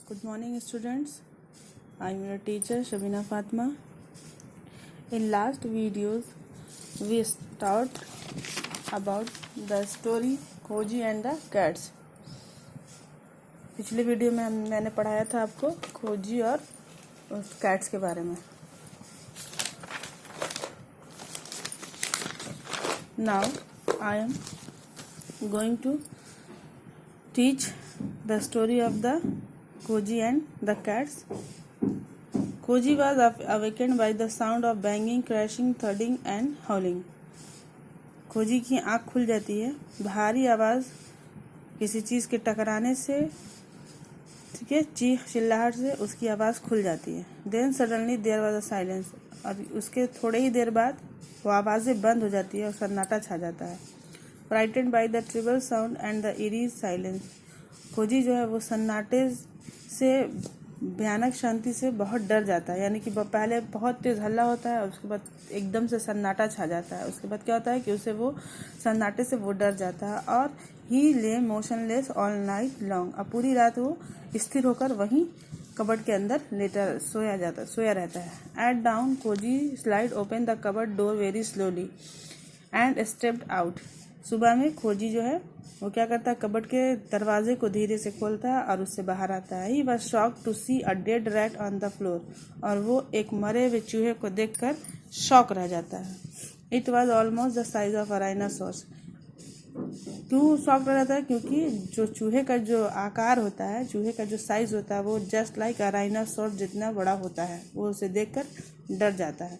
Good morning, students. I am your teacher Shabina Fatma. In last videos, we talked about the story खोजी and the cats. पिछले video में मैंने पढ़ाया था आपको खोजी और कैट्स के बारे में. Now I am going to teach the story of the Koji and the cats. Koji was awakened by the sound of banging, crashing, thudding and howling. खोजी की आँख खुल जाती है भारी आवाज़ किसी चीज़ के टकराने से, ठीक है, चीख चिल्लाहट से उसकी आवाज़ खुल जाती है. Then suddenly there was a silence, और उसके थोड़े ही देर बाद वो आवाज़ें बंद हो जाती है और सन्नाटा छा जाता है. Frightened by the terrible sound and the eerie silence, खोजी जो है वो सन्नाटे से, भयानक शांति से बहुत डर जाता है. यानी कि पहले बहुत तेज़ हल्ला होता है और उसके बाद एकदम से सन्नाटा छा जाता है. उसके बाद क्या होता है कि उसे वो सन्नाटे से वो डर जाता है और ही ले मोशनलेस ऑल नाइट लॉन्ग. अब पूरी रात वो स्थिर होकर वहीं कबर्ड के अंदर सोया रहता है. एट डाउन खोजी slide open the cupboard door very slowly and stepped out. सुबह में खोजी जो है वो क्या करता है, कबर्ड के दरवाजे को धीरे से खोलता है और उससे बाहर आता है. He was shock to see a dead rat on the floor, और वो एक मरे हुए चूहे को देखकर शॉक रह जाता है. It was almost the size of a rhinoceros. क्यों शॉक रह जाता है? क्योंकि जो चूहे का जो आकार होता है, चूहे का जो साइज होता है वो जस्ट लाइक अ राइनासोरस जितना बड़ा होता है. वो उसे देखकर डर जाता है.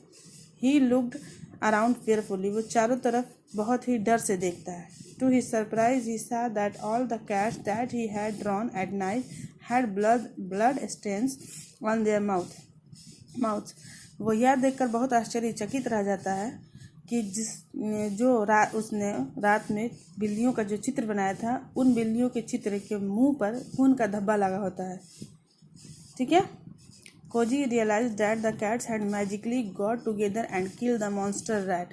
ही लुक्ड अराउंड फेयरफुली, वो चारों तरफ बहुत ही डर से देखता है. To his surprise he saw that all the cats that he had drawn at night had blood stains on their mouths. वो यह देखकर बहुत आश्चर्यचकित रह जाता है कि उसने रात में बिल्लियों का जो चित्र बनाया था, उन बिल्लियों के चित्र के मुंह पर खून का धब्बा लगा होता है. ठीक है. Khoji realise that the cats had magically got together and kill the monster rat.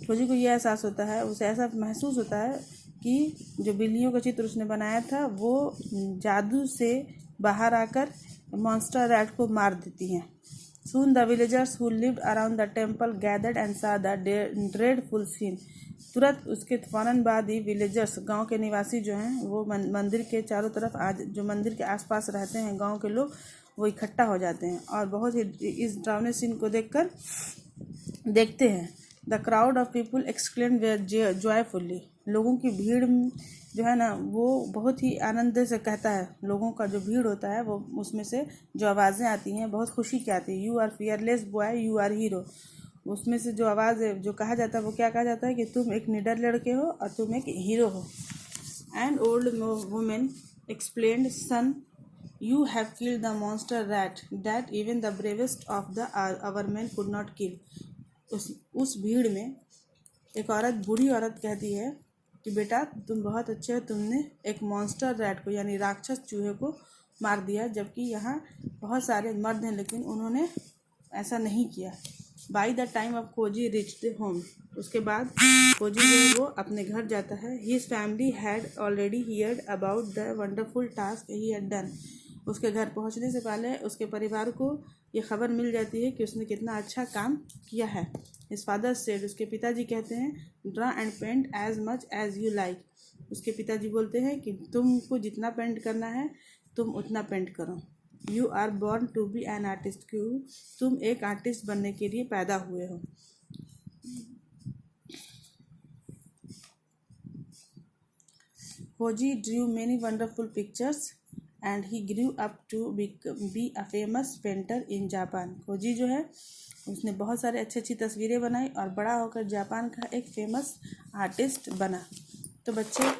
Khoji को यह एहसास होता है, उसे ऐसा महसूस होता है कि जो बिल्लियों का चित्र उसने बनाया था वो जादू से बाहर आकर मॉन्स्टर रैट को मार देती हैं. Soon the villagers who lived around the temple gathered and saw the dreadful scene. तुरंत उसके फौरन बाद ही विलेजर्स, गांव के निवासी जो हैं, वो मंदिर के चारों तरफ जो मंदिर के आसपास रहते हैं गांव के लोग, वो इकट्ठा हो जाते हैं और बहुत ही इस डरावने सीन को देखते हैं. The crowd of people exclaimed joyfully. लोगों की भीड़ जो है ना वो बहुत ही आनंद से कहता है. लोगों का जो भीड़ होता है वो उसमें से जो आवाज़ें आती हैं बहुत खुशी की आती है. You are fearless boy, you are hero. उसमें से जो आवाज़ है जो कहा जाता है वो क्या कहा जाता है कि तुम एक निडर लड़के हो और तुम एक हीरो हो. And old women explained, son, you have killed the monster rat that even the bravest of the our man could not kill. उस भीड़ में एक बूढ़ी औरत कहती है कि बेटा तुम बहुत अच्छे हो, तुमने एक मॉन्स्टर रैट को यानी राक्षस चूहे को मार दिया, जबकि यहाँ बहुत सारे मर्द हैं लेकिन उन्होंने ऐसा नहीं किया. बाई द टाइम ऑफ खोजी रिच्ड होम, उसके बाद खोजी जो है वो अपने घर जाता है. His family had already heard about the wonderful task he had done. उसके घर पहुँचने से पहले उसके परिवार को ये खबर मिल जाती है कि उसने कितना अच्छा काम किया है. हिज फादर सेड, उसके पिताजी कहते हैं, draw and paint as much as you like. उसके पिताजी बोलते हैं कि तुमको जितना पेंट करना है तुम उतना पेंट करो. You are born to be an artist, क्यों तुम एक आर्टिस्ट बनने के लिए पैदा हुए हो. Khoji drew many wonderful pictures and he grew up to be a famous painter in Japan. Khoji जो है उसने बहुत सारे अच्छी तस्वीरें बनाई और बड़ा होकर जापान का एक फेमस आर्टिस्ट बना. तो बच्चे,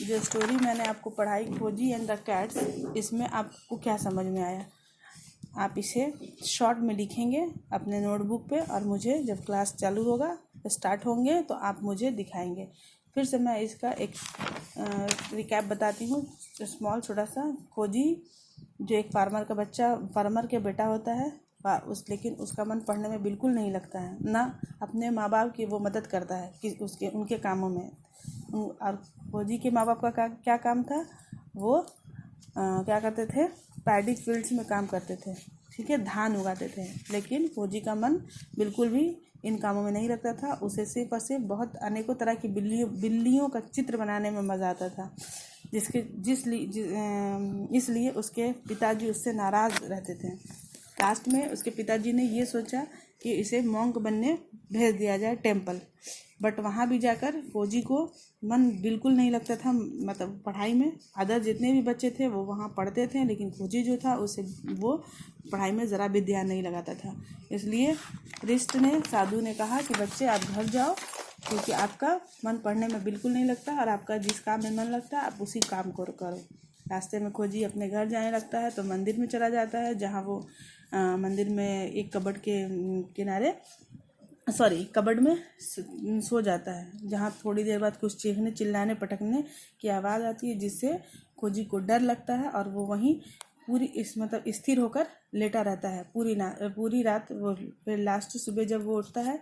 जो स्टोरी मैंने आपको पढ़ाई खोजी एंड द कैट्स, इसमें आपको क्या समझ में आया? आप इसे शॉर्ट में लिखेंगे अपने नोटबुक पे और मुझे जब क्लास चालू होगा, स्टार्ट होंगे, तो आप मुझे दिखाएंगे. फिर से मैं इसका एक रिकैप बताती हूँ, स्मॉल छोटा सा. खोजी जो एक फार्मर के बेटा होता है, लेकिन उसका मन पढ़ने में बिल्कुल नहीं लगता है, ना अपने माँ बाप की वो मदद करता है कि उनके कामों में. और खोजी के माँ बाप का क्या काम था? वो क्या करते थे, पैडी फील्ड्स में काम करते थे, ठीक है, धान उगाते थे। लेकिन खोजी का मन बिल्कुल भी इन कामों में नहीं लगता था। उसे सिर्फ और सिर्फ बहुत अनेकों तरह की बिल्लियों का चित्र बनाने में मज़ा आता था, इसलिए उसके पिताजी उससे नाराज़ रहते थे। लास्ट में उसके पिताजी ने ये सोचा कि इसे मॉन्क बनने भेज दिया जाए टेम्पल। बट वहाँ भी जाकर खोजी को मन बिल्कुल नहीं लगता था, मतलब पढ़ाई में। अदर जितने भी बच्चे थे वो वहाँ पढ़ते थे, लेकिन खोजी जो था उसे वो पढ़ाई में ज़रा भी ध्यान नहीं लगाता था। इसलिए रिस्ट ने, साधु ने कहा कि बच्चे आप घर जाओ, क्योंकि आपका मन पढ़ने में बिल्कुल नहीं लगता, और आपका जिस काम में मन लगता है आप उसी काम को करो। रास्ते में खोजी अपने घर जाने लगता है तो मंदिर में चला जाता है, जहाँ वो मंदिर में एक कबर्ड के किनारे कबर्ड में सो जाता है, जहाँ थोड़ी देर बाद कुछ चीखने चिल्लाने पटकने की आवाज़ आती है, जिससे खोजी को डर लगता है और वो वहीं मतलब स्थिर होकर लेटा रहता है पूरी रात। वो फिर लास्ट सुबह जब वो उठता है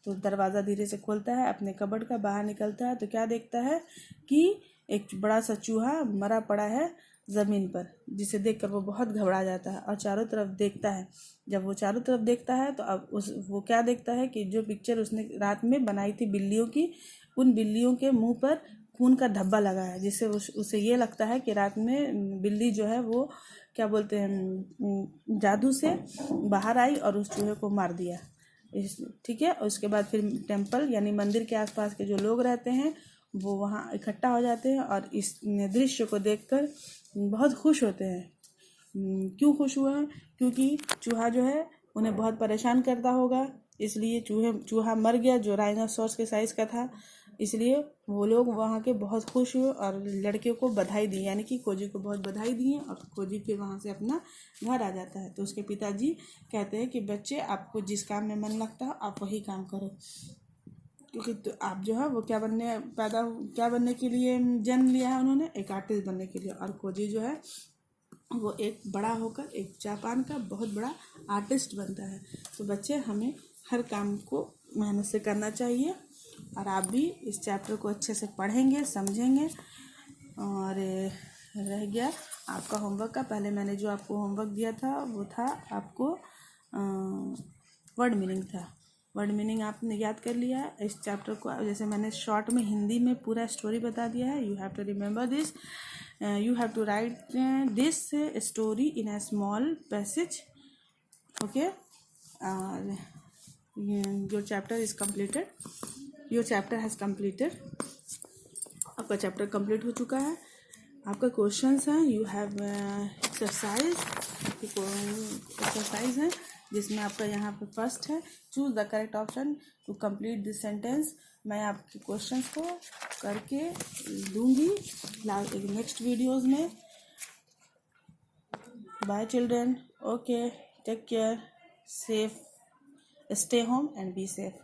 तो दरवाज़ा धीरे से खोलता है अपने कबर्ड का, बाहर निकलता है तो क्या देखता है कि एक बड़ा सा चूहा मरा पड़ा है ज़मीन पर, जिसे देखकर वो बहुत घबरा जाता है और चारों तरफ देखता है। जब वो चारों तरफ देखता है तो अब वो क्या देखता है कि जो पिक्चर उसने रात में बनाई थी बिल्लियों की, उन बिल्लियों के मुंह पर खून का धब्बा लगा है, जिससे उसे ये लगता है कि रात में बिल्ली जो है वो क्या बोलते हैं, जादू से बाहर आई और उस चूहे को मार दिया। ठीक है। उसके बाद फिर टेम्पल यानी मंदिर के आसपास के जो लोग रहते हैं वो वहाँ इकट्ठा हो जाते हैं और इस दृश्य को देखकर बहुत खुश होते हैं। क्यों खुश हुए हैं? क्योंकि चूहा जो है उन्हें बहुत परेशान करता होगा, इसलिए चूहा मर गया जो राइनोसॉर्स के साइज़ का था। इसलिए वो लोग वहाँ के बहुत खुश हुए और लड़के को बधाई दी, यानी कि खोजी को बहुत बधाई दी और खोजी फिर वहाँ से अपना घर आ जाता है। तो उसके पिताजी कहते हैं कि बच्चे, आपको जिस काम में मन लगता है आप वही काम करो, क्योंकि तो आप जो है वो क्या बनने के लिए जन्म लिया है उन्होंने, एक आर्टिस्ट बनने के लिए। और खोजी जो है वो एक बड़ा होकर एक जापान का बहुत बड़ा आर्टिस्ट बनता है। तो बच्चे, हमें हर काम को मेहनत से करना चाहिए, और आप भी इस चैप्टर को अच्छे से पढ़ेंगे, समझेंगे। और रह गया आपका होमवर्क का, पहले मैंने जो आपको होमवर्क दिया था वो था आपको वर्ड मीनिंग था। वर्ड मीनिंग आपने याद कर लिया है। इस चैप्टर को जैसे मैंने शॉर्ट में हिंदी में पूरा स्टोरी बता दिया है। You have to remember this, you have to write this story in a small passage. Okay, your chapter is completed. Your chapter has completed. आपका चैप्टर कंप्लीट हो चुका है। आपका क्वेश्चंस हैं, यू हैव एक्सरसाइज है, जिसमें आपका यहाँ पे फर्स्ट है, choose the correct option to complete this sentence. मैं आपके क्वेश्चंस को करके दूंगी नेक्स्ट वीडियोस में। Bye children, okay, take care, safe, stay home and be safe.